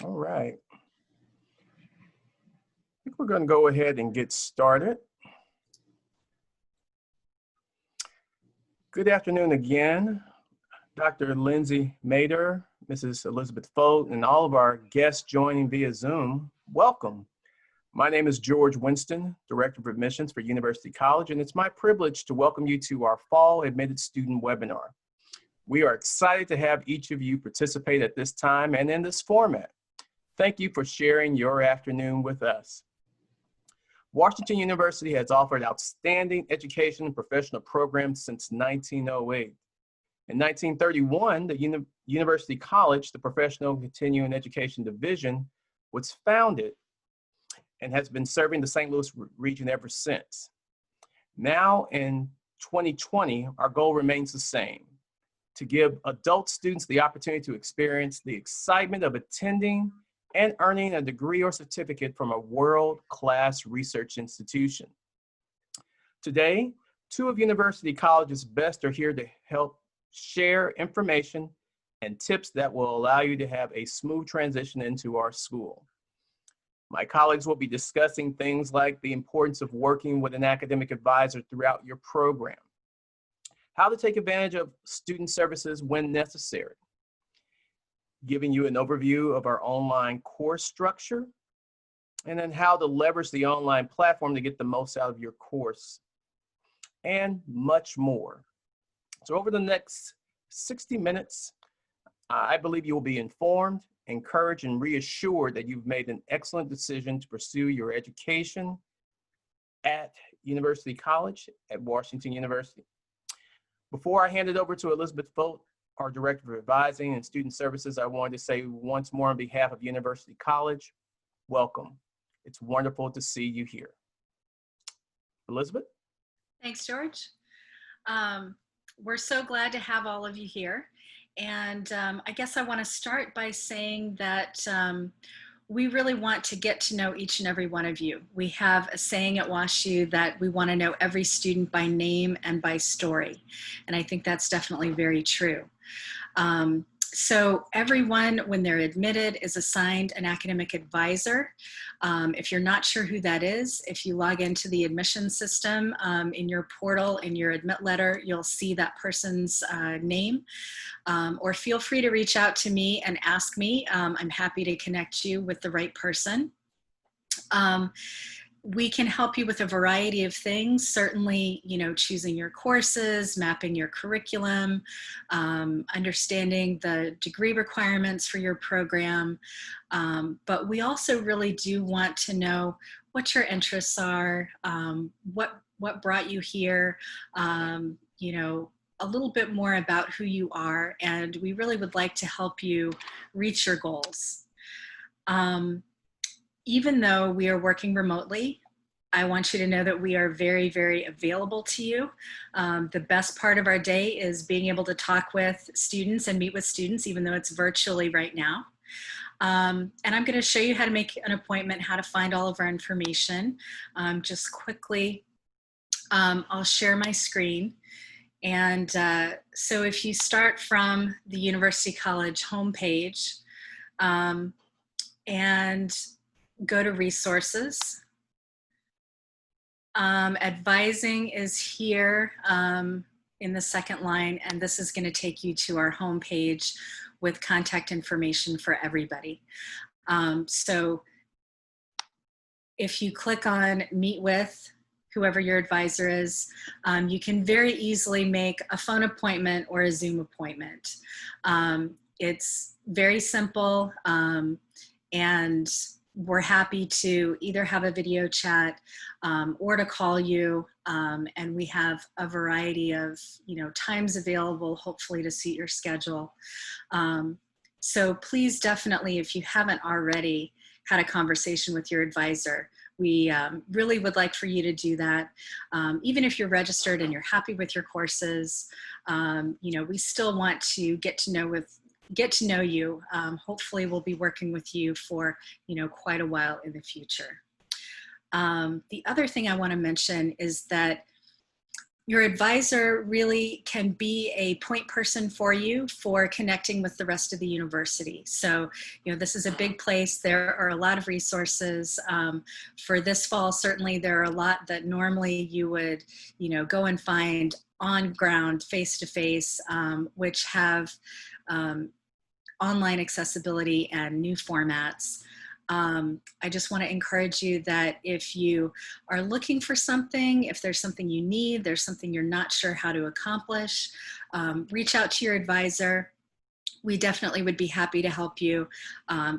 All right. I think we're going to go ahead and get started. Good afternoon again, Dr. Lindsay Meador, Mrs. Elizabeth Fogt, and all of our guests joining via Zoom. Welcome. My name is George Winston, Director of Admissions for University College, and it's my privilege to welcome you to our Fall Admitted Student Webinar. We are excited to have each of you participate at this time and in this format. Thank you for sharing your afternoon with us. Washington University has offered outstanding education and professional programs since 1908. In 1931, the University College, the Professional Continuing Education Division, was founded and has been serving the St. Louis region ever since. Now in 2020, our goal remains the same: to give adult students the opportunity to experience the excitement of attending and earning a degree or certificate from a world-class research institution. Today, two of University College's best are here to help share information and tips that will allow you to have a smooth transition into our school. My colleagues will be discussing things like the importance of working with an academic advisor throughout your program, how to take advantage of student services when necessary, giving you an overview of our online course structure, and then how to leverage the online platform to get the most out of your course, and much more. So over the next 60 minutes, I believe you will be informed, encouraged, and reassured that you've made an excellent decision to pursue your education at University College at Washington University. Before I hand it over to Elizabeth Fogt, our Director of Advising and Student Services, I wanted to say once more on behalf of University College, welcome. It's wonderful to see you here. Elizabeth? Thanks, George. We're so glad to have all of you here. And I guess I want to start by saying that we really want to get to know each and every one of you. We have a saying at WashU that we want to know every student by name and by story. And I think that's definitely very true. So everyone, when they're admitted, is assigned an academic advisor. If you're not sure who that is, if you log into the admission system in your portal, in your admit letter, you'll see that person's name. Or feel free to reach out to me and ask me. I'm happy to connect you with the right person. We can help you with a variety of things, certainly, choosing your courses, mapping your curriculum, understanding the degree requirements for your program. But we also really do want to know what your interests are, what brought you here, a little bit more about who you are, and we really would like to help you reach your goals. Even though we are working remotely, I want you to know that we are very, very available to you. The best part of our day is being able to talk with students and meet with students, even though it's virtually right now. And I'm going to show you how to make an appointment, how to find all of our information. Just quickly, I'll share my screen. And so if you start from the University College homepage and go to resources, advising is here in the second line, and this is going to take you to our homepage with contact information for everybody. So if you click on meet with whoever your advisor is, you can very easily make a phone appointment or a Zoom appointment. It's very simple, and we're happy to either have a video chat or to call you, and we have a variety of times available, hopefully to suit your schedule. So please definitely, if you haven't already had a conversation with your advisor, we really would like for you to do that. Even if you're registered and you're happy with your courses, we still want to get to know you. Hopefully we'll be working with you for quite a while in the future. The other thing I want to mention is that Your advisor really can be a point person for you for connecting with the rest of the university. So, this is a big place. There are a lot of resources. For this fall, certainly there are a lot that normally you would, go and find on ground, face-to-face, which have online accessibility and new formats. I just want to encourage you that if you are looking for something, if there's something you need, there's something you're not sure how to accomplish, reach out to your advisor. We definitely would be happy to help you.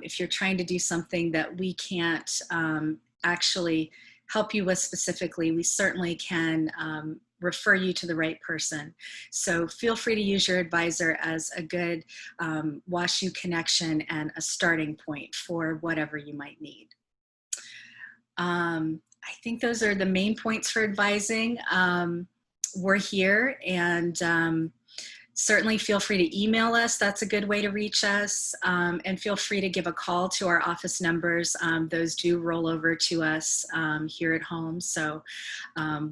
If you're trying to do something that we can't actually help you with specifically, we certainly can refer you to the right person. So feel free to use your advisor as a good WashU connection and a starting point for whatever you might need. I think those are the main points for advising. We're here, and certainly feel free to email us. That's a good way to reach us. And feel free to give a call to our office numbers. Those do roll over to us here at home. So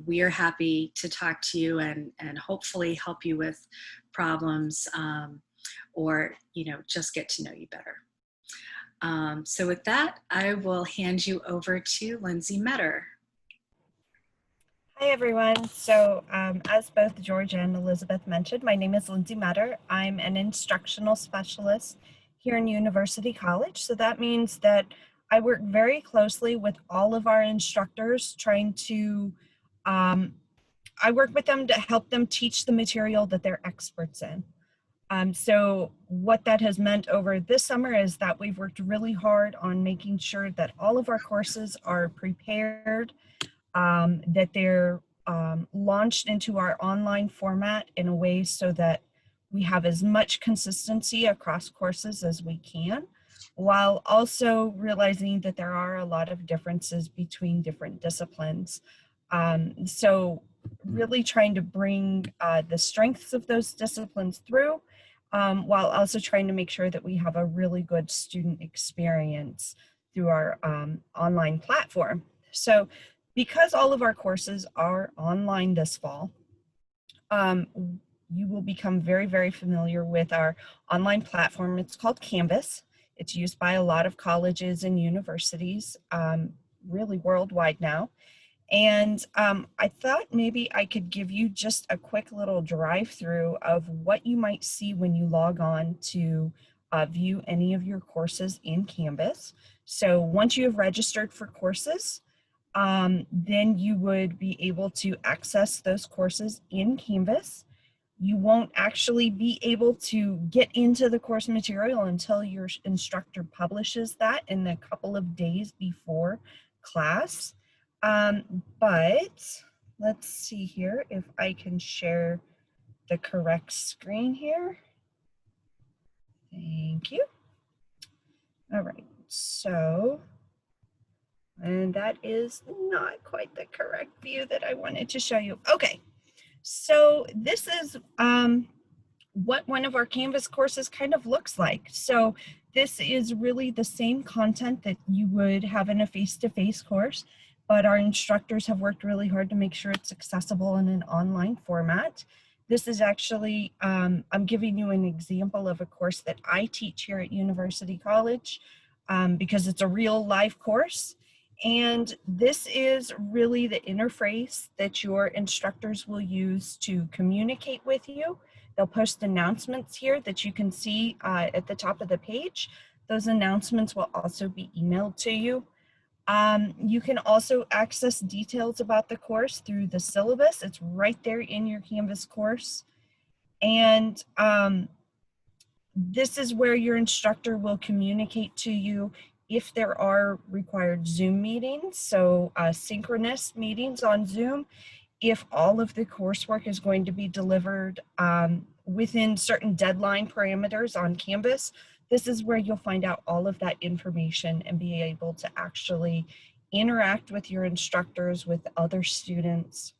we are happy to talk to you and hopefully help you with problems or, just get to know you better. So with that, I will hand you over to Lindsay Meador. Hi everyone. So as both George and Elizabeth mentioned, my name is Lindsay Meador. I'm an instructional specialist here in University College. So that means that I work very closely with all of our instructors, trying to, I work with them to help them teach the material that they're experts in. So what that has meant over this summer is that we've worked really hard on making sure that all of our courses are prepared, that they're launched into our online format in a way so that we have as much consistency across courses as we can, while also realizing that there are a lot of differences between different disciplines. So really trying to bring the strengths of those disciplines through, while also trying to make sure that we have a really good student experience through our online platform. So because all of our courses are online this fall, you will become very, very familiar with our online platform. It's called Canvas. It's used by a lot of colleges and universities, really worldwide now. And I thought maybe I could give you just a quick little drive-through of what you might see when you log on to view any of your courses in Canvas. So once you have registered for courses, then you would be able to access those courses in Canvas. You won't actually be able to get into the course material until your instructor publishes that in a couple of days before class. But let's see here if I can share the correct screen here. Thank you. All right, so, and that is not quite the correct view that I wanted to show you. Okay, so this is what one of our Canvas courses kind of looks like. So this is really the same content that you would have in a face-to-face course, but our instructors have worked really hard to make sure it's accessible in an online format. This is actually, I'm giving you an example of a course that I teach here at University College because it's a real live course. And this is really the interface that your instructors will use to communicate with you. They'll post announcements here that you can see at the top of the page. Those announcements will also be emailed to you. You can also access details about the course through the syllabus. It's right there in your Canvas course. And this is where your instructor will communicate to you if there are required Zoom meetings, so synchronous meetings on Zoom, if all of the coursework is going to be delivered within certain deadline parameters on Canvas. This is where you'll find out all of that information and be able to actually interact with your instructors, with other students,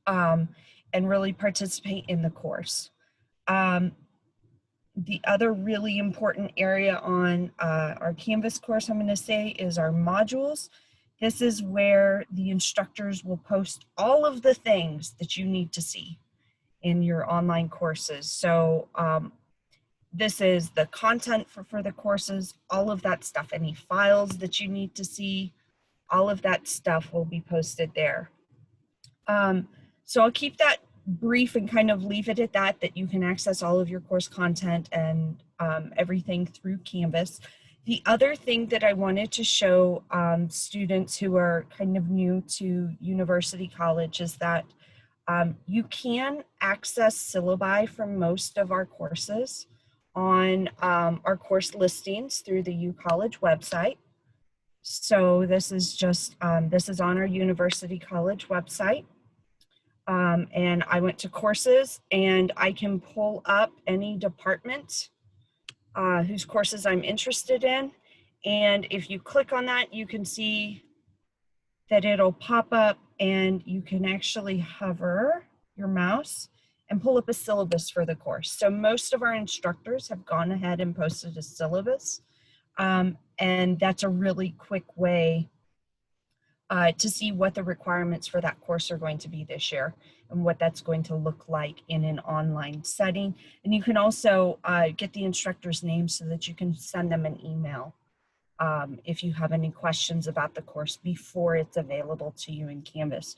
and really participate in the course. The other really important area on our Canvas course, I'm going to say, is our modules. This is where the instructors will post all of the things that you need to see in your online courses. So this is the content for the courses, all of that stuff, any files that you need to see, all of that stuff will be posted there. So I'll keep that brief and kind of leave it at that you can access all of your course content and everything through Canvas. The other thing that I wanted to show students who are kind of new to University College is that you can access syllabi from most of our courses on our course listings through the UCollege website. So this is just, this is on our University College website. And I went to courses and I can pull up any department whose courses I'm interested in. And if you click on that, you can see that it'll pop up and you can actually hover your mouse and pull up a syllabus for the course. So most of our instructors have gone ahead and posted a syllabus. And that's a really quick way to see what the requirements for that course are going to be this year and what that's going to look like in an online setting. And you can also get the instructor's name so that you can send them an email if you have any questions about the course before it's available to you in Canvas.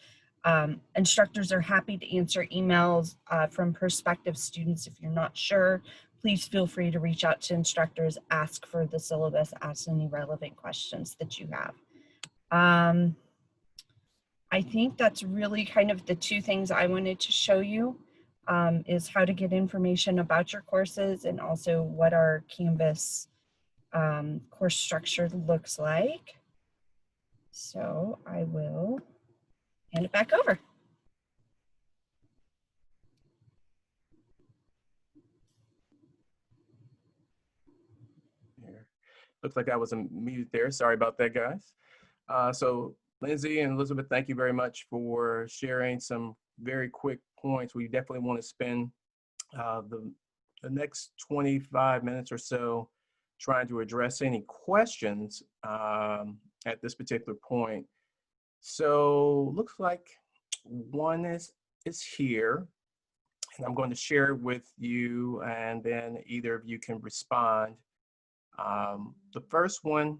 Instructors are happy to answer emails from prospective students. If you're not sure, please feel free to reach out to instructors, ask for the syllabus, ask any relevant questions that you have. I think that's really kind of the two things I wanted to show you is how to get information about your courses and also what our Canvas course structure looks like. So I will hand it back over. Looks like I was muted there. Sorry about that, guys. So Lindsay and Elizabeth, thank you very much for sharing some very quick points. We definitely want to spend the next 25 minutes or so trying to address any questions at this particular point. So looks like one is here, and I'm going to share it with you, and then either of you can respond. The first one,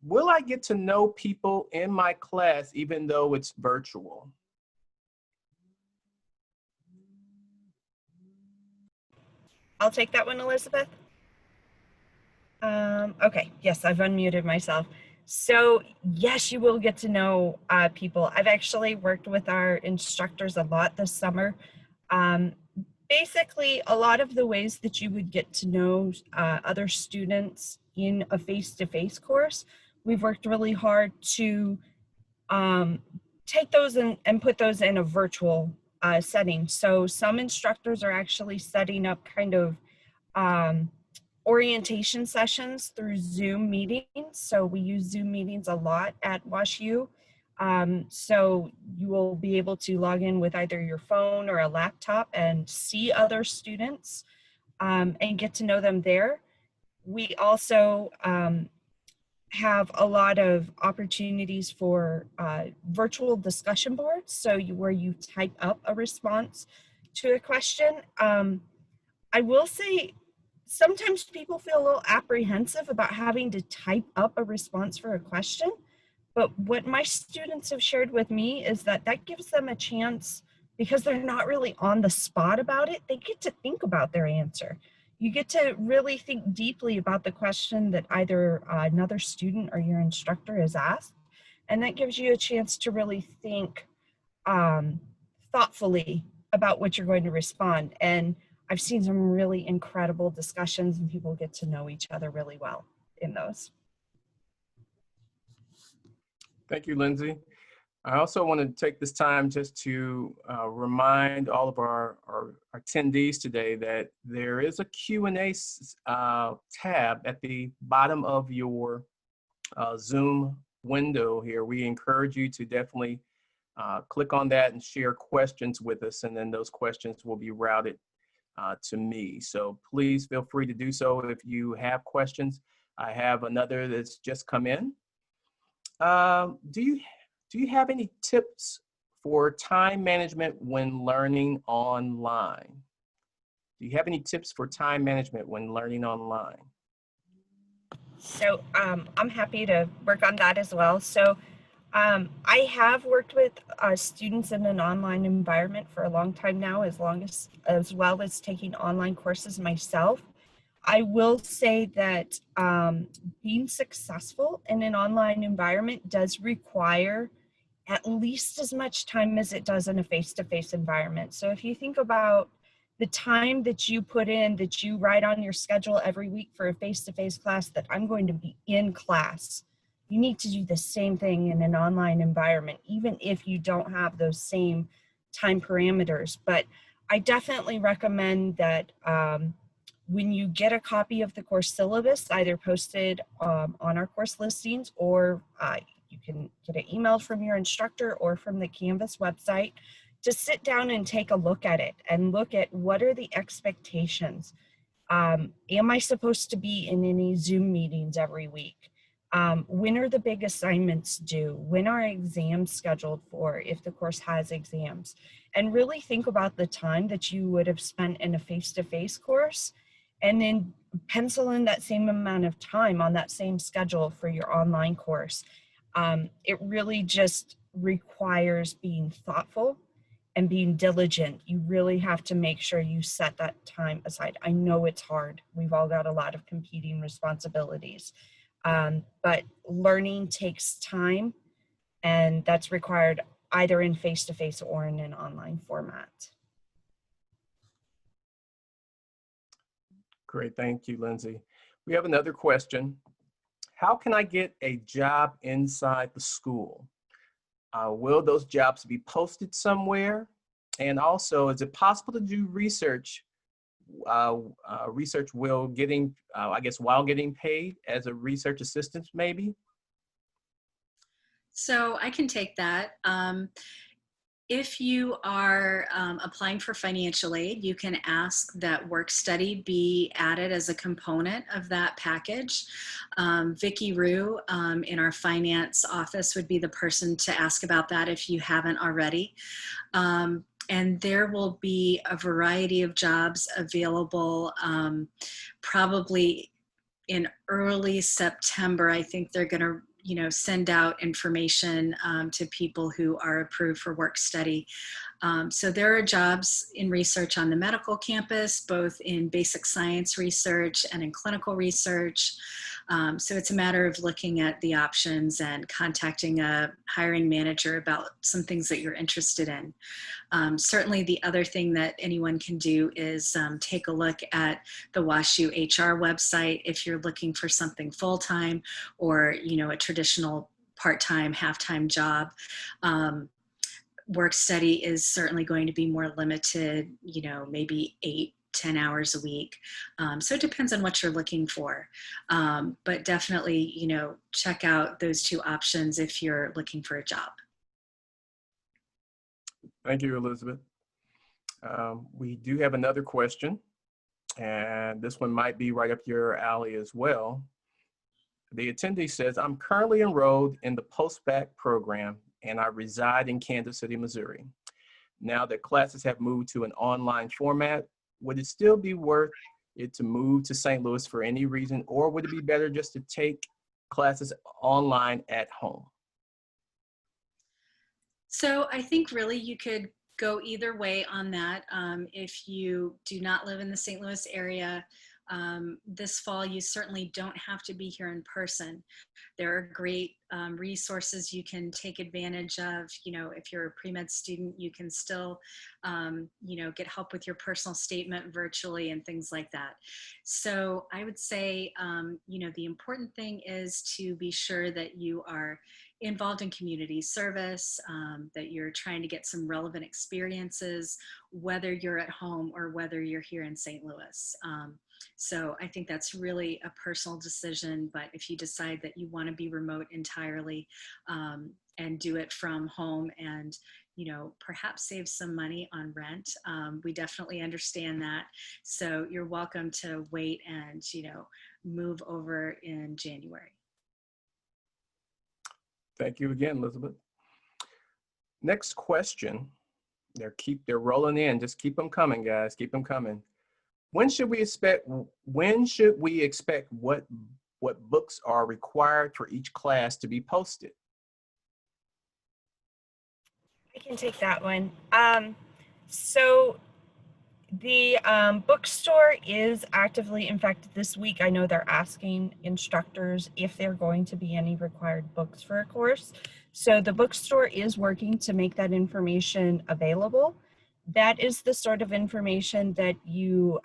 will I get to know people in my class even though it's virtual? I'll take that one, Elizabeth. Okay, yes, I've unmuted myself. So yes, you will get to know people. I've actually worked with our instructors a lot this summer. Basically, a lot of the ways that you would get to know other students in a face-to-face course, we've worked really hard to take those and put those in a virtual setting. So some instructors are actually setting up kind of orientation sessions through Zoom meetings. So we use Zoom meetings a lot at WashU. So you will be able to log in with either your phone or a laptop and see other students and get to know them there. We also have a lot of opportunities for virtual discussion boards. So where you type up a response to a question. I will say, sometimes people feel a little apprehensive about having to type up a response for a question. But what my students have shared with me is that that gives them a chance, because they're not really on the spot about it, they get to think about their answer. You get to really think deeply about the question that either another student or your instructor has asked. And that gives you a chance to really think thoughtfully about what you're going to respond. And I've seen some really incredible discussions and people get to know each other really well in those. Thank you, Lindsay. I also want to take this time just to remind all of our attendees today that there is a Q&A tab at the bottom of your Zoom window here. We encourage you to definitely click on that and share questions with us, and then those questions will be routed to me. So please feel free to do so if you have questions. I have another that's just come in. Do you have any tips for time management when learning online? Do you have any tips for time management when learning online? So I'm happy to work on that as well. So I have worked with students in an online environment for a long time now, as well as taking online courses myself. I will say that being successful in an online environment does require at least as much time as it does in a face-to-face environment. So if you think about the time that you put in, that you write on your schedule every week for a face-to-face class, that I'm going to be in class, you need to do the same thing in an online environment, even if you don't have those same time parameters. But I definitely recommend that when you get a copy of the course syllabus, either posted on our course listings, or you can get an email from your instructor or from the Canvas website, to sit down and take a look at it and look at what are the expectations. Am I supposed to be in any Zoom meetings every week? When are the big assignments due? When are exams scheduled for, if the course has exams? And really think about the time that you would have spent in a face-to-face course, and then pencil in that same amount of time on that same schedule for your online course. It really just requires being thoughtful and being diligent. You really have to make sure you set that time aside. I know it's hard. We've all got a lot of competing responsibilities, but learning takes time, and that's required either in face-to-face or in an online format. Great, thank you, Lindsay. We have another question. How can I get a job inside the school? Will those jobs be posted somewhere? And also, is it possible to do research while getting paid as a research assistant, maybe? So I can take that. If you are applying for financial aid, you can ask that WorkStudy be added as a component of that package. Vicki Rue in our finance office would be the person to ask about that if you haven't already. And there will be a variety of jobs available probably in early September. I think they're going to send out information to people who are approved for WorkStudy. So there are jobs in research on the medical campus, both in basic science research and in clinical research. So it's a matter of looking at the options and contacting a hiring manager about some things that you're interested in. Certainly the other thing that anyone can do is take a look at the WashU HR website if you're looking for something full-time or, a traditional part-time, half-time job. WorkStudy is certainly going to be more limited, maybe 8-10 hours a week. So it depends on what you're looking for. But definitely, check out those two options if you're looking for a job. Thank you, Elizabeth. We do have another question, and this one might be right up your alley as well. The attendee says, I'm currently enrolled in the post-bac program, and I reside in Kansas City, Missouri. Now that classes have moved to an online format, would it still be worth it to move to St. Louis for any reason, or would it be better just to take classes online at home? So I think really you could go either way on that. If you do not live in the St. Louis area, this fall, you certainly don't have to be here in person. There are great resources you can take advantage of. If you're a pre-med student, you can still, get help with your personal statement virtually and things like that. So I would say, the important thing is to be sure that you are involved in community service, that you're trying to get some relevant experiences, whether you're at home or whether you're here in St. Louis. So I think that's really a personal decision, but if you decide that you want to be remote entirely and do it from home and perhaps save some money on rent, we definitely understand that. So you're welcome to wait and move over in January. Thank you again, Elizabeth. Next question. They're rolling in. Just keep them coming, guys. Keep them coming. When should we expect what books are required for each class to be posted? I can take that one. So the bookstore is actively, in fact, this week, I know they're asking instructors if there are going to be any required books for a course. So the bookstore is working to make that information available. That is the sort of information that you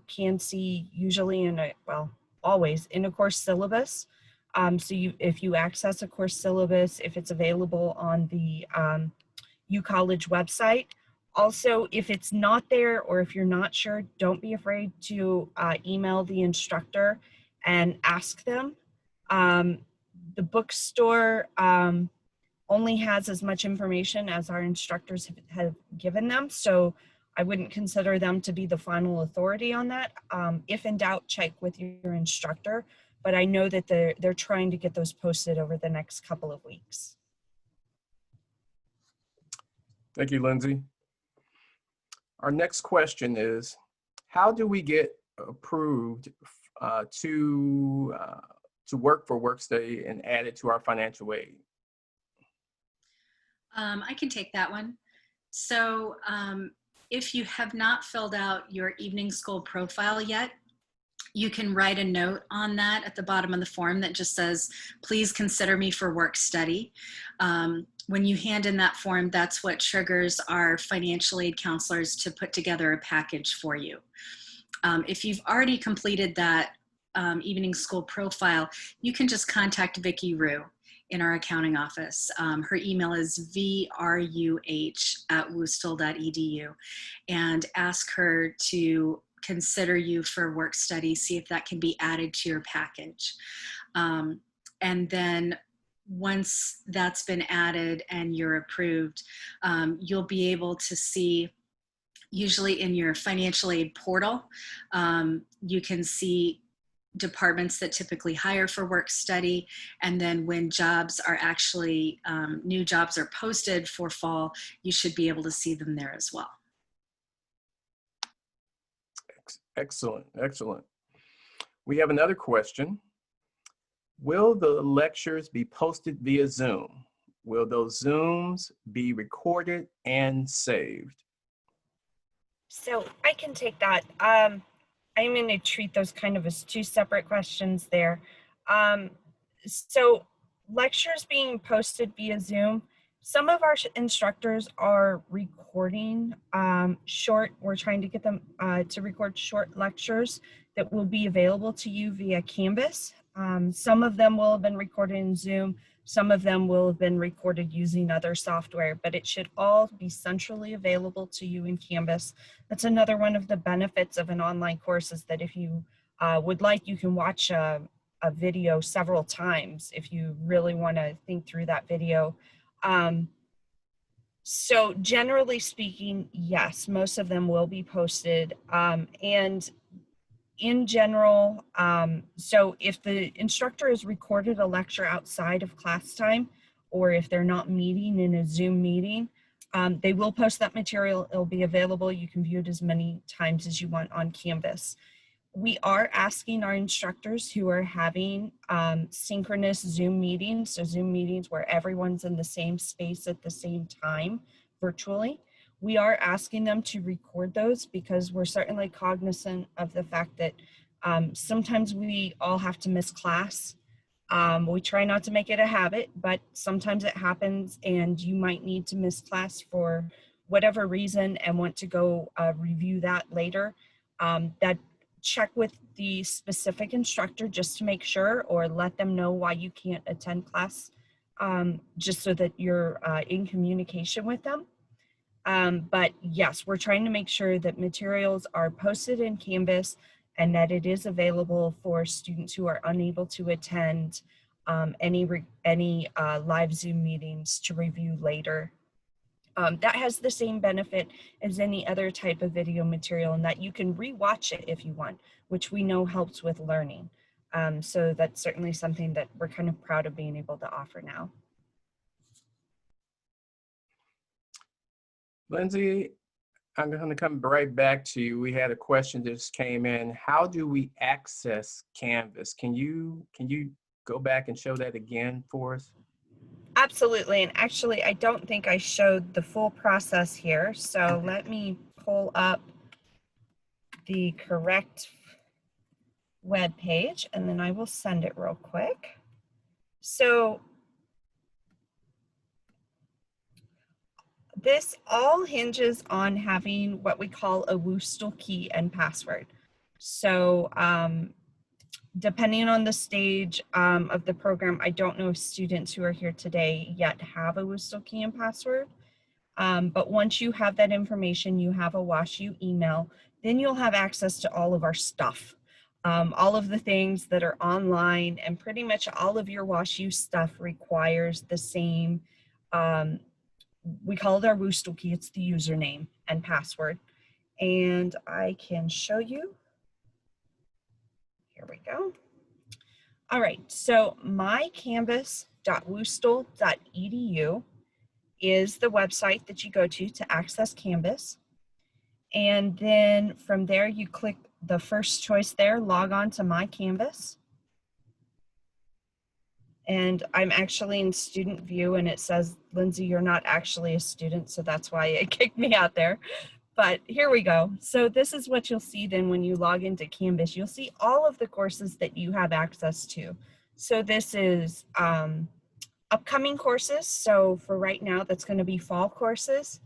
can see usually always in a course syllabus. So if you access a course syllabus, if it's available on the UCollege website. Also, if it's not there or if you're not sure, don't be afraid to email the instructor and ask them. The bookstore only has as much information as our instructors have given them, so I wouldn't consider them to be the final authority on that. If in doubt, check with your instructor, but I know that they're trying to get those posted over the next couple of weeks. Thank you, Lindsay. Our next question is, how do we get approved to work for WorkStudy and add it to our financial aid? I can take that one. So if you have not filled out your evening school profile yet, you can write a note on that at the bottom of the form that just says, please consider me for WorkStudy. When you hand in that form, that's what triggers our financial aid counselors to put together a package for you. If you've already completed that evening school profile, you can just contact Vicki Rue in our accounting office. Her email is vruh@woostel.edu, and ask her to consider you for WorkStudy, see if that can be added to your package. And then once that's been added and you're approved, you'll be able to see, usually in your financial aid portal, you can see departments that typically hire for WorkStudy, and then when jobs are actually, new jobs are posted for fall, you should be able to see them there as well. Excellent, excellent. We have another question. Will the lectures be posted via Zoom? Will those Zooms be recorded and saved? So I can take that. I'm going to treat those kind of as two separate questions there. So lectures being posted via Zoom, some of our instructors are recording we're trying to get them to record short lectures that will be available to you via Canvas. Some of them will have been recorded in Zoom. Some of them will have been recorded using other software, but it should all be centrally available to you in Canvas. That's another one of the benefits of an online course, is that if you would like, you can watch a video several times if you really want to think through that video. So generally speaking, yes, most of them will be posted. And in general, so if the instructor has recorded a lecture outside of class time, or if they're not meeting in a Zoom meeting, they will post that material. It'll be available. You can view it as many times as you want on Canvas. We are asking our instructors who are having synchronous Zoom meetings, so Zoom meetings where everyone's in the same space at the same time virtually. We are asking them to record those because we're certainly cognizant of the fact that sometimes we all have to miss class. We try not to make it a habit, but sometimes it happens and you might need to miss class for whatever reason and want to go review that later. Check with the specific instructor just to make sure, or let them know why you can't attend class, just so that you're in communication with them. But yes, we're trying to make sure that materials are posted in Canvas and that it is available for students who are unable to attend any live Zoom meetings to review later. That has the same benefit as any other type of video material, in that you can rewatch it if you want, which we know helps with learning. So that's certainly something that we're kind of proud of being able to offer now. Lindsay, I'm going to come right back to you. We had a question that just came in. How do we access Canvas? Can you go back and show that again for us? Absolutely. And actually, I don't think I showed the full process here. So let me pull up the correct web page and then I will send it real quick. So this all hinges on having what we call a WorkStudy key and password. So depending on the stage of the program, I don't know if students who are here today yet have a WorkStudy key and password. But once you have that information, you have a WashU email, then you'll have access to all of our stuff. All of the things that are online, and pretty much all of your WashU stuff requires the same, we call it our WorkStudy key, it's the username and password. And I can show you. Here we go. All right, so mycanvas.workstudy.edu is the website that you go to access Canvas. And then from there, you click the first choice there, log on to My Canvas. And I'm actually in student view and it says, Lindsay, you're not actually a student, so that's why it kicked me out there. But here we go. So this is what you'll see then when you log into Canvas. You'll see all of the courses that you have access to. So this is upcoming courses. So for right now, that's going to be fall courses.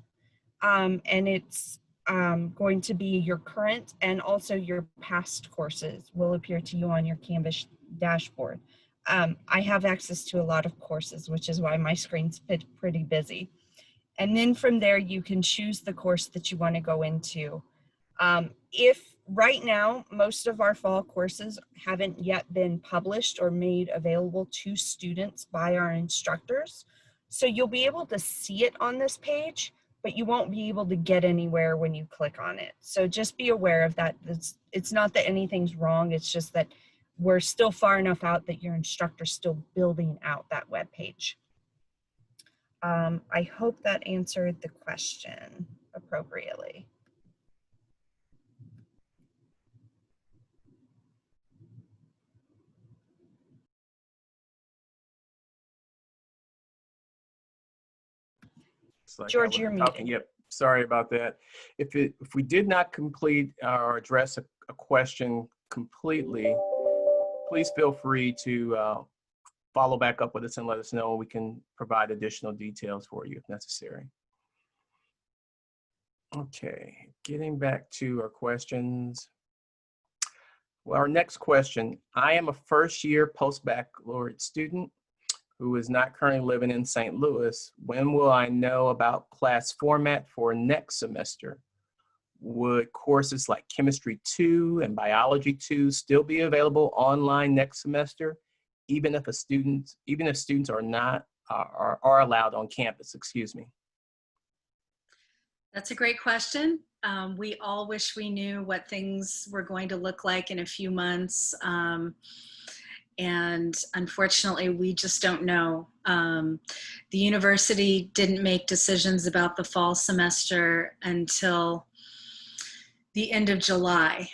And it's going to be your current and also your past courses will appear to you on your Canvas dashboard. I have access to a lot of courses, which is why my screen's pretty busy. And then from there, you can choose the course that you want to go into. If right now, most of our fall courses haven't yet been published or made available to students by our instructors. So you'll be able to see it on this page, but you won't be able to get anywhere when you click on it. So just be aware of that. It's not that anything's wrong. It's just that we're still far enough out that your instructor's still building out that web page. I hope that answered the question appropriately. Like George, you're muted. Yep, sorry about that. If we did not complete or address a question completely, please feel free to follow back up with us and let us know. We can provide additional details for you if necessary. Okay, getting back to our questions. Well, our next question, I am a first-year post-baccalaureate student who is not currently living in St. Louis. When will I know about class format for next semester? Would courses like Chemistry 2 and Biology 2 still be available online next semester, even if students are not are allowed on campus? Excuse me. That's a great question. We all wish we knew what things were going to look like in a few months. And unfortunately, we just don't know. The university didn't make decisions about the fall semester until the end of July.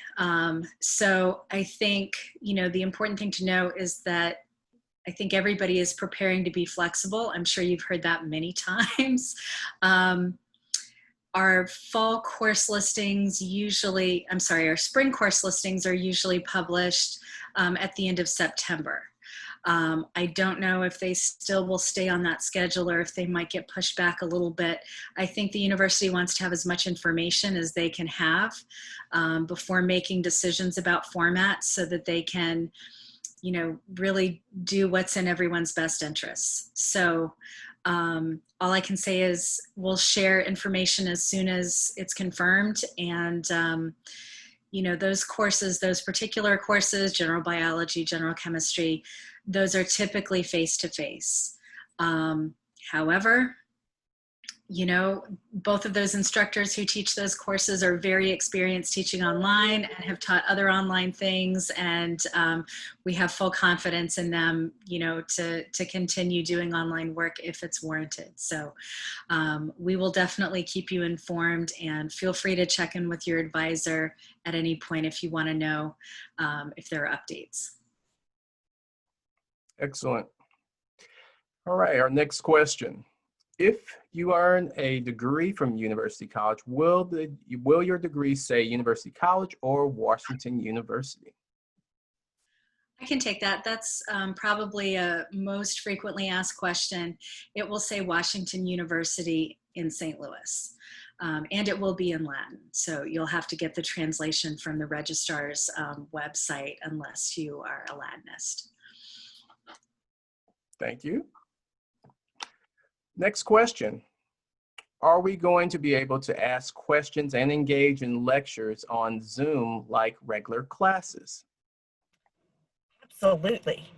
So I think, the important thing to know is that I think everybody is preparing to be flexible. I'm sure you've heard that many times. Our fall course listings our spring course listings are usually published at the end of September. I don't know if they still will stay on that schedule or if they might get pushed back a little bit. I think the university wants to have as much information as they can have before making decisions about formats so that they can, really do what's in everyone's best interests. So all I can say is we'll share information as soon as it's confirmed. And, those courses, those particular courses, general biology, general chemistry, those are typically face-to-face. However, you know, both of those instructors who teach those courses are very experienced teaching online and have taught other online things. And we have full confidence in them, you know, to continue doing online work if it's warranted. So we will definitely keep you informed, and feel free to check in with your advisor at any point if you want to know if there are updates. Excellent. All right, our next question. If you earn a degree from University College, will your degree say University College or Washington University? I can take that. That's probably a most frequently asked question. It will say Washington University in St. Louis, and it will be in Latin. So you'll have to get the translation from the registrar's website unless you are a Latinist. Thank you. Next question. Are we going to be able to ask questions and engage in lectures on Zoom like regular classes? Absolutely.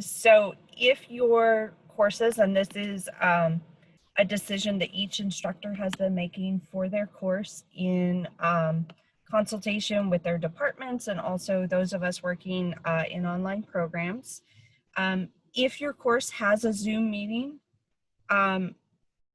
So if your courses, and this is a decision that each instructor has been making for their course in consultation with their departments and also those of us working in online programs. If your course has a Zoom meeting,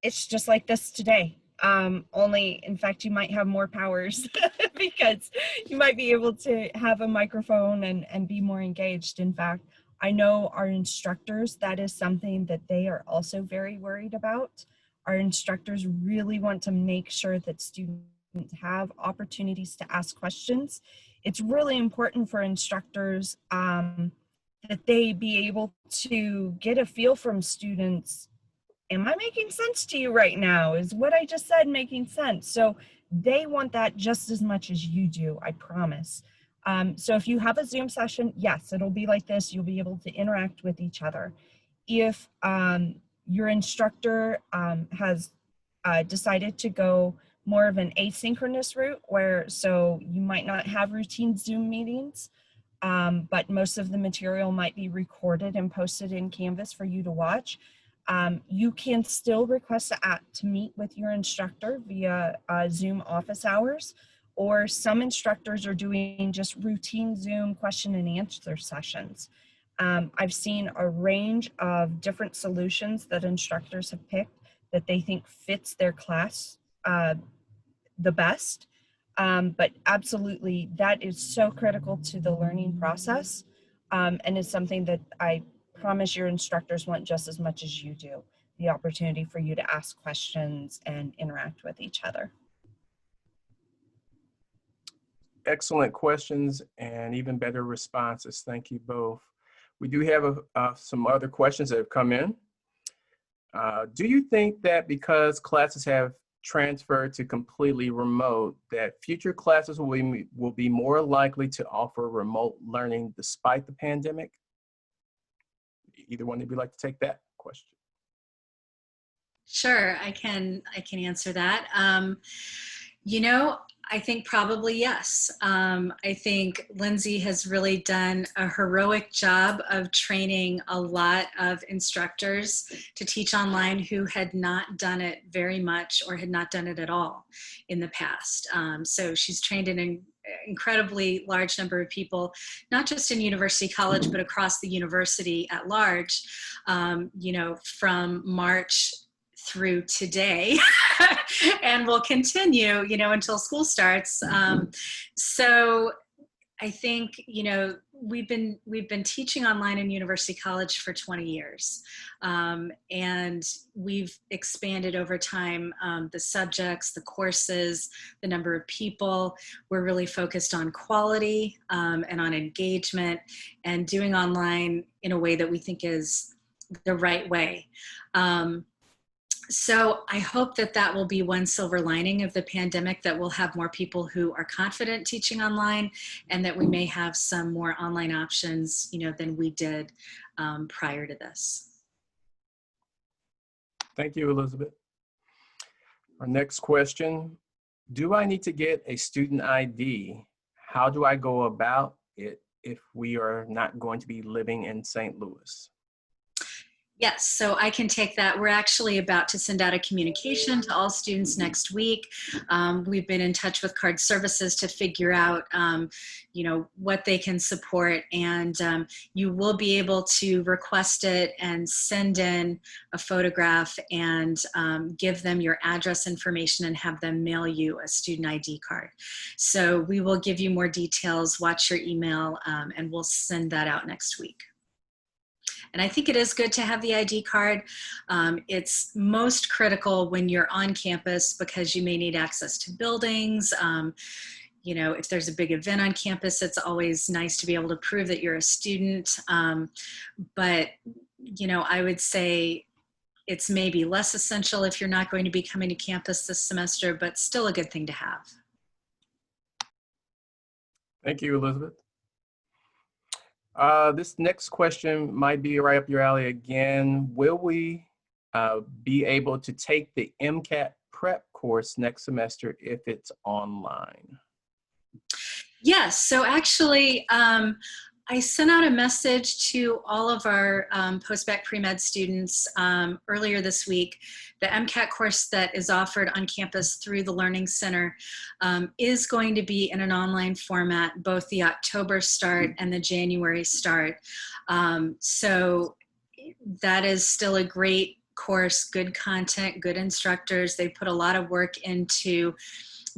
it's just like this today. Only, in fact, you might have more powers because you might be able to have a microphone and be more engaged. In fact, I know our instructors, that is something that they are also very worried about. Our instructors really want to make sure that students have opportunities to ask questions. It's really important for instructors that they be able to get a feel from students. Am I making sense to you right now? Is what I just said making sense? So they want that just as much as you do, I promise. So if you have a Zoom session, yes, it'll be like this. You'll be able to interact with each other. If your instructor has decided to go more of an asynchronous route, so you might not have routine Zoom meetings, but most of the material might be recorded and posted in Canvas for you to watch. You can still request to meet with your instructor via Zoom office hours, or some instructors are doing just routine Zoom question and answer sessions. I've seen a range of different solutions that instructors have picked that they think fits their class the best. But absolutely, that is so critical to the learning process, and is something that I promise your instructors want just as much as you do, the opportunity for you to ask questions and interact with each other. Excellent questions and even better responses. Thank you both. We do have some other questions that have come in. Do you think that because classes have transferred to completely remote, that future classes will be more likely to offer remote learning despite the pandemic? Either one of you like to take that question? Sure, I can answer that. You know, I think probably yes. I think Lindsay has really done a heroic job of training a lot of instructors to teach online who had not done it very much or had not done it at all in the past. So she's trained an incredibly large number of people, not just in University College, but across the university at large, you know, from March through today and will continue, you know, until school starts. So I think, you know, we've been teaching online in University College for 20 years. And we've expanded over time the subjects, the courses, the number of people. We're really focused on quality and on engagement and doing online in a way that we think is the right way. So I hope that that will be one silver lining of the pandemic, that we'll have more people who are confident teaching online, and that we may have some more online options, you know, than we did prior to this. Thank you, Elizabeth. Our next question, do I need to get a student ID? How do I go about it if we are not going to be living in St. Louis? Yes, so I can take that. We're actually about to send out a communication to all students next week. We've been in touch with card services to figure out, what they can support, and you will be able to request it and send in a photograph and give them your address information and have them mail you a student ID card. So we will give you more details, watch your email, and we'll send that out next week. And I think it is good to have the ID card. It's most critical when you're on campus because you may need access to buildings. If there's a big event on campus, it's always nice to be able to prove that you're a student. But I would say it's maybe less essential if you're not going to be coming to campus this semester, but still a good thing to have. Thank you, Elizabeth. This next question might be right up your alley again. Will we be able to take the MCAT prep course next semester if it's online? Yes, so actually, I sent out a message to all of our post-bac pre-med students earlier this week. The MCAT course that is offered on campus through the Learning Center is going to be in an online format, both the October start and the January start. So that is still a great course, good content, good instructors. They put a lot of work into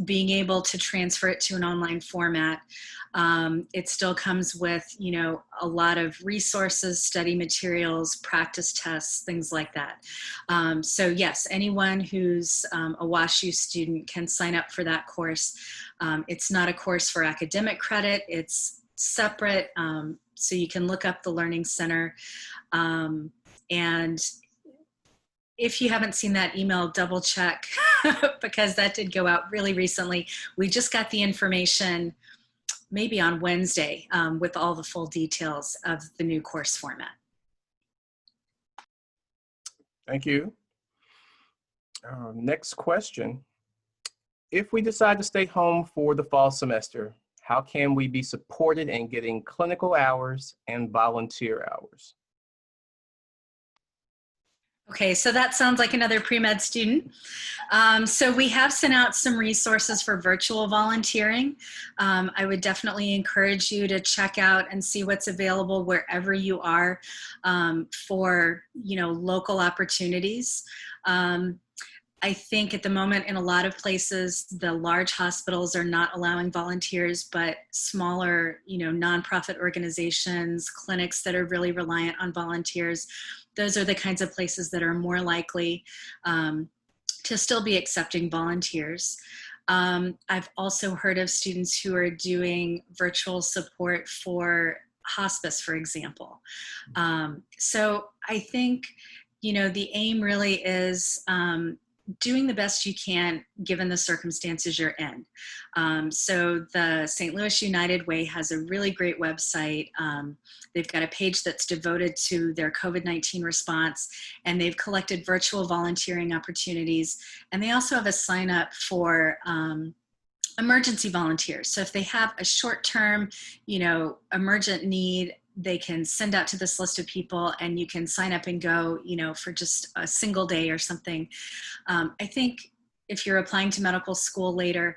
being able to transfer it to an online format. It still comes with, a lot of resources, study materials, practice tests, things like that. So yes, anyone who's a WashU student can sign up for that course. It's not a course for academic credit, it's separate. So you can look up the Learning Center. And if you haven't seen that email, double check because that did go out really recently. We just got the information maybe on Wednesday with all the full details of the new course format. Thank you. Next question. If we decide to stay home for the fall semester, how can we be supported in getting clinical hours and volunteer hours? Okay, so that sounds like another pre-med student. So we have sent out some resources for virtual volunteering. I would definitely encourage you to check out and see what's available wherever you are for, local opportunities. I think at the moment in a lot of places, the large hospitals are not allowing volunteers, but smaller, nonprofit organizations, clinics that are really reliant on volunteers, those are the kinds of places that are more likely to still be accepting volunteers. I've also heard of students who are doing virtual support for hospice, for example. So I think, the aim really is doing the best you can given the circumstances you're in. So the St. Louis United Way has a really great website. They've got a page that's devoted to their COVID-19 response, and they've collected virtual volunteering opportunities. And they also have a sign up for emergency volunteers. So if they have a short-term, emergent need, they can send out to this list of people and you can sign up and go, for just a single day or something. I think if you're applying to medical school later,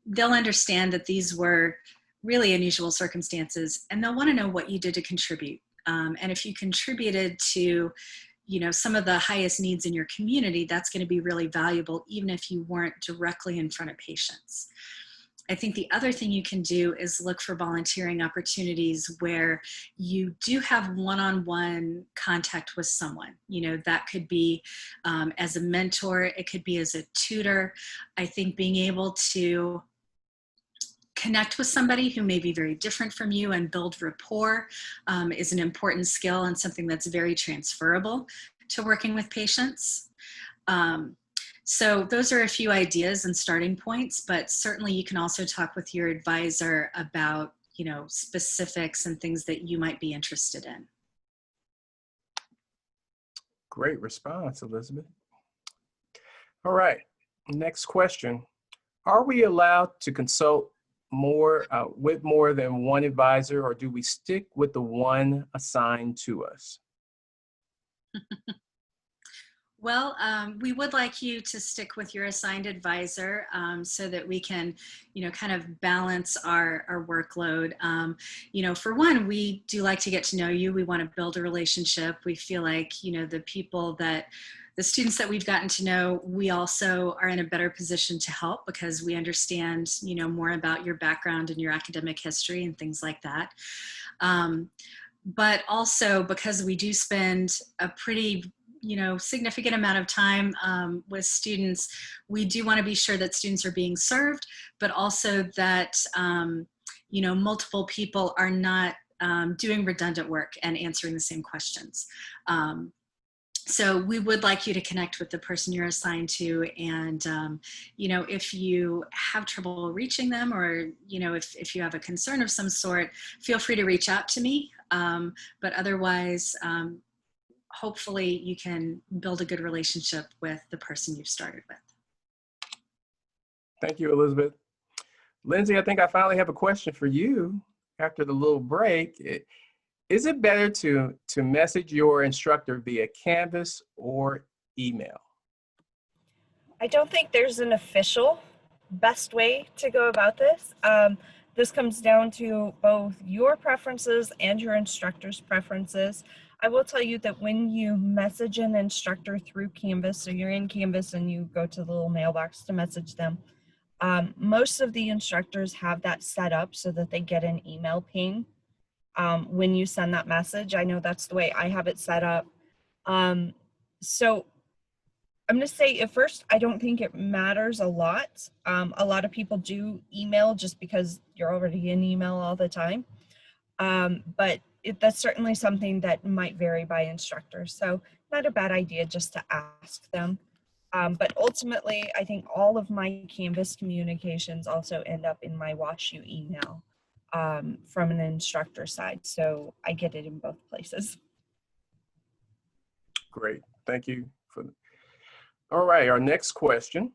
they'll understand that these were really unusual circumstances and they'll want to know what you did to contribute. And if you contributed to, some of the highest needs in your community, that's going to be really valuable, even if you weren't directly in front of patients. I think the other thing you can do is look for volunteering opportunities where you do have one-on-one contact with someone. That could be as a mentor, it could be as a tutor. I think being able to connect with somebody who may be very different from you and build rapport is an important skill and something that's very transferable to working with patients. So those are a few ideas and starting points, but certainly you can also talk with your advisor about, specifics and things that you might be interested in. Great response, Elizabeth. All right, next question. Are we allowed to consult with more than one advisor, or do we stick with the one assigned to us? Well, we would like you to stick with your assigned advisor so that we can, kind of balance our workload. For one, we do like to get to know you. We want to build a relationship. We feel like, the students that we've gotten to know, we also are in a better position to help because we understand, more about your background and your academic history and things like that. But also because we do spend a pretty significant amount of time with students, we do want to be sure that students are being served, but also that multiple people are not doing redundant work and answering the same questions. So we would like you to connect with the person you're assigned to, and if you have trouble reaching them, or if you have a concern of some sort, feel free to reach out to me. But otherwise, hopefully you can build a good relationship with the person you've started with. Thank you, Elizabeth. Lindsay, I think I finally have a question for you after the little break. Is it better to message your instructor via Canvas or email? I don't think there's an official best way to go about this. This comes down to both your preferences and your instructor's preferences. I will tell you that when you message an instructor through Canvas, so you're in Canvas and you go to the little mailbox to message them, most of the instructors have that set up so that they get an email ping when you send that message. I know that's the way I have it set up. So I'm going to say at first, I don't think it matters a lot. A lot of people do email just because you're already in email all the time. But that's certainly something that might vary by instructor. So not a bad idea just to ask them. But ultimately, I think all of my Canvas communications also end up in my WashU email from an instructor side. So I get it in both places. Great, thank you. All right, our next question.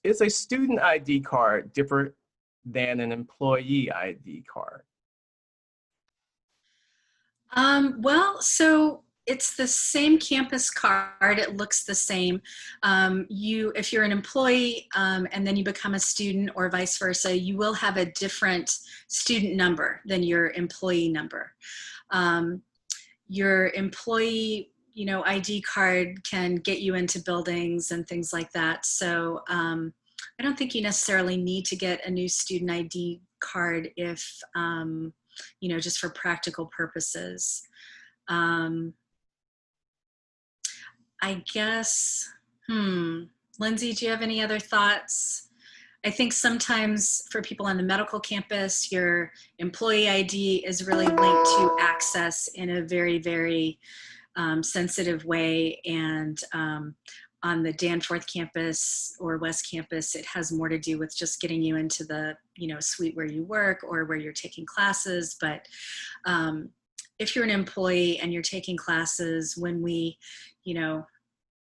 Is a student ID card different than an employee ID card? So it's the same campus card. It looks the same. If you're an employee and then you become a student or vice versa, you will have a different student number than your employee number. Your employee ID card can get you into buildings and things like that. So I don't think you necessarily need to get a new student ID card if, just for practical purposes. I guess, Lindsay, do you have any other thoughts? I think sometimes for people on the medical campus, your employee ID is really linked to access in a very, very sensitive way. And on the Danforth campus or West campus, it has more to do with just getting you into the, suite where you work or where you're taking classes. But if you're an employee and you're taking classes, when we,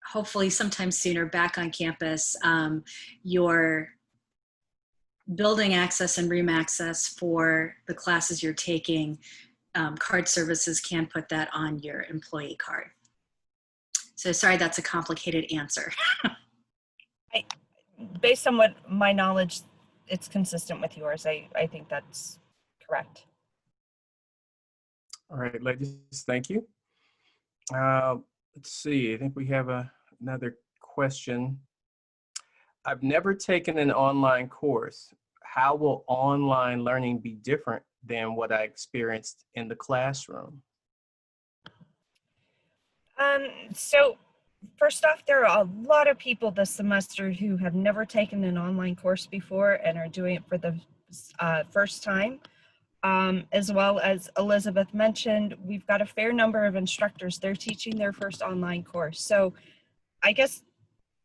hopefully sometime sooner back on campus, your building access and room access for the classes you're taking, card services can put that on your employee card. So sorry, that's a complicated answer. Based on what my knowledge, it's consistent with yours. I think that's correct. All right, ladies, thank you. Let's see, I think we have another question. I've never taken an online course. How will online learning be different than what I experienced in the classroom? So first off, there are a lot of people this semester who have never taken an online course before and are doing it for the first time. As well as Elizabeth mentioned, we've got a fair number of instructors. They're teaching their first online course. So I guess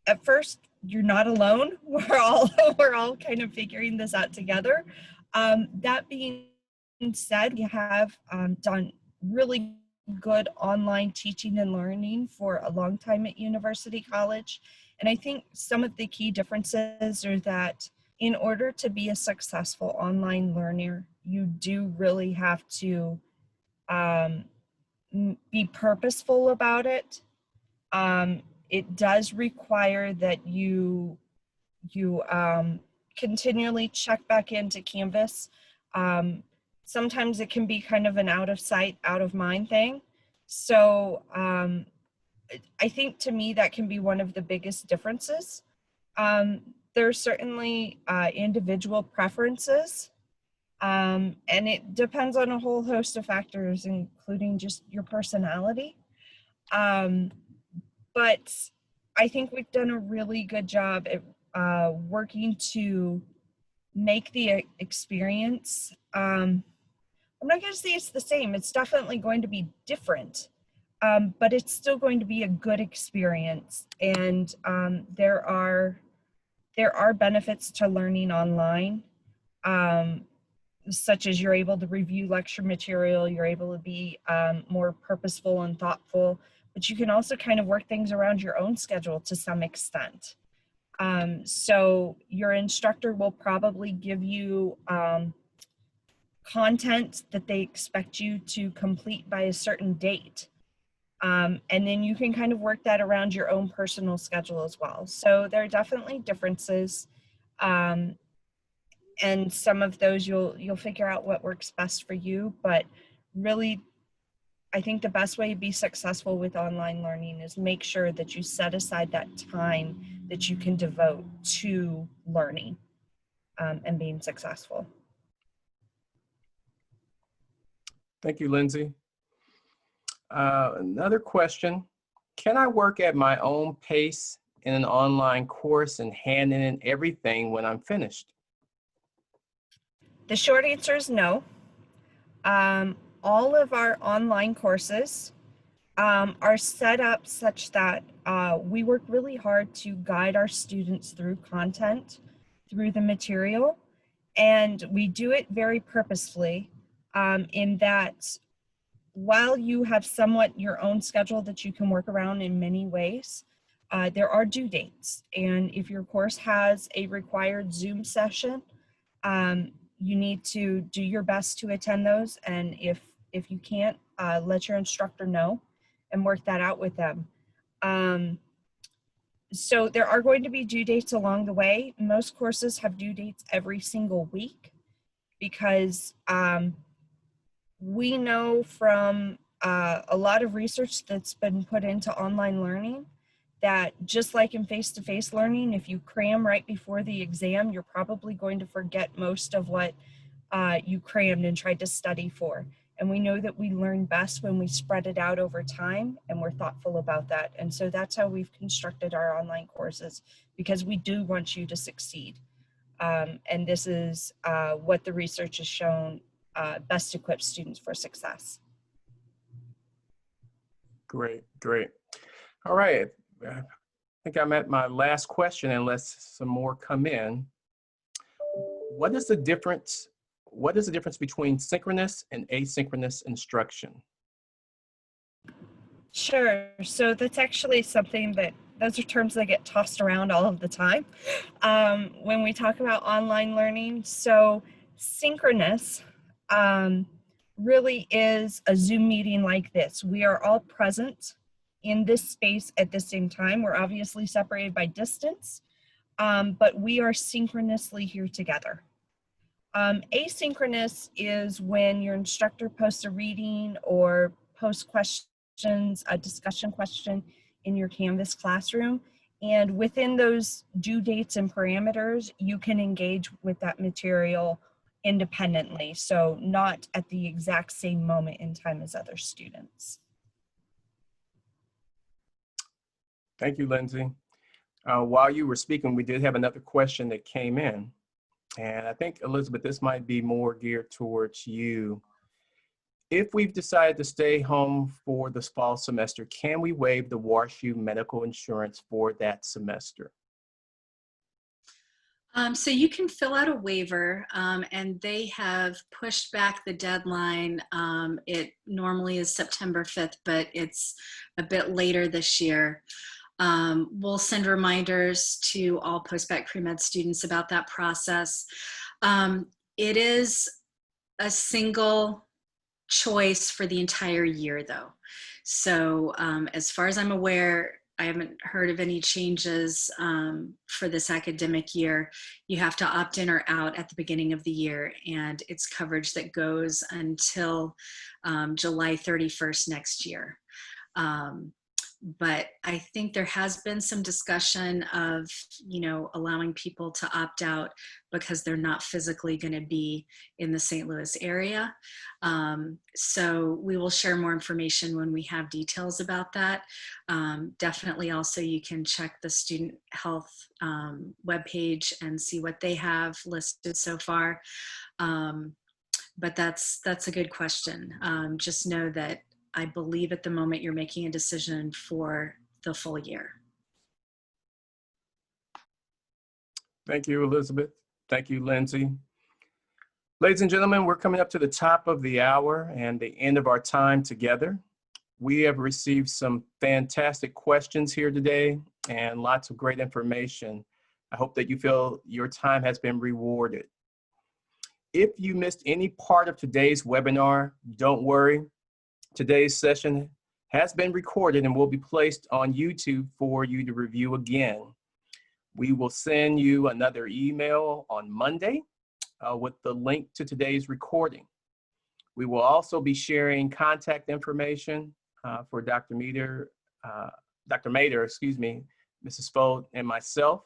at first you're not alone. We're all kind of figuring this out together. That being said, we have done really good online teaching and learning for a long time at University College. And I think some of the key differences are that in order to be a successful online learner, you do really have to be purposeful about it. It does require that you continually check back into Canvas. Sometimes it can be kind of an out of sight, out of mind thing. So I think to me that can be one of the biggest differences. There's certainly individual preferences, and it depends on a whole host of factors, including just your personality. But I think we've done a really good job at working to make the experience. I'm not going to say it's the same. It's definitely going to be different, but it's still going to be a good experience. And there are benefits to learning online, such as you're able to review lecture material, you're able to be more purposeful and thoughtful, but you can also kind of work things around your own schedule to some extent. So your instructor will probably give you content that they expect you to complete by a certain date. And then you can kind of work that around your own personal schedule as well. So there are definitely differences. And some of those you'll figure out what works best for you, but really, I think the best way to be successful with online learning is make sure that you set aside that time that you can devote to learning and being successful. Thank you, Lindsay. Another question, can I work at my own pace in an online course and hand in everything when I'm finished? The short answer is no. All of our online courses are set up such that we work really hard to guide our students through content, through the material, and we do it very purposefully in that while you have somewhat your own schedule that you can work around in many ways, there are due dates. And if your course has a required Zoom session, you need to do your best to attend those. And if you can't, let your instructor know and work that out with them. So there are going to be due dates along the way. Most courses have due dates every single week because we know from a lot of research that's been put into online learning that just like in face-to-face learning, if you cram right before the exam, you're probably going to forget most of what you crammed and tried to study for. And we know that we learn best when we spread it out over time and we're thoughtful about that. And so that's how we've constructed our online courses, because we do want you to succeed. And this is what the research has shown best equips students for success. Great, great. All right, I think I'm at my last question unless some more come in. What is the difference between synchronous and asynchronous instruction? Sure, so that's actually something that, those are terms that get tossed around all of the time when we talk about online learning. So synchronous really is a Zoom meeting like this. We are all present in this space at the same time. We're obviously separated by distance, but we are synchronously here together. Asynchronous is when your instructor posts a reading or posts questions, a discussion question in your Canvas classroom. And within those due dates and parameters, you can engage with that material independently. So not at the exact same moment in time as other students. Thank you, Lindsay. While you were speaking, we did have another question that came in. And I think, Elizabeth, this might be more geared towards you. If we've decided to stay home for this fall semester, can we waive the WashU medical insurance for that semester? So you can fill out a waiver, and they have pushed back the deadline. It normally is September 5th, but it's a bit later this year. We'll send reminders to all post-bac pre-med students about that process. It is a single choice for the entire year though. So as far as I'm aware, I haven't heard of any changes for this academic year. You have to opt in or out at the beginning of the year, and it's coverage that goes until July 31st next year. But I think there has been some discussion of, allowing people to opt out because they're not physically going to be in the St. Louis area. So we will share more information when we have details about that. Definitely also you can check the student health webpage and see what they have listed so far. But that's a good question. Just know that I believe at the moment you're making a decision for the full year. Thank you, Elizabeth. Thank you, Lindsay. Ladies and gentlemen, we're coming up to the top of the hour and the end of our time together. We have received some fantastic questions here today and lots of great information. I hope that you feel your time has been rewarded. If you missed any part of today's webinar, don't worry. Today's session has been recorded and will be placed on YouTube for you to review again. We will send you another email on Monday with the link to today's recording. We will also be sharing contact information for Dr. Meador, Mrs. Fogt, and myself.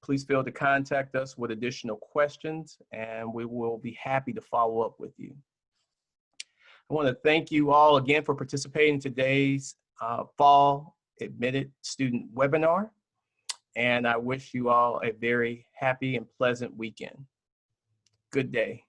Please feel to contact us with additional questions, and we will be happy to follow up with you. I want to thank you all again for participating in today's Fall Admitted Student Webinar, and I wish you all a very happy and pleasant weekend. Good day.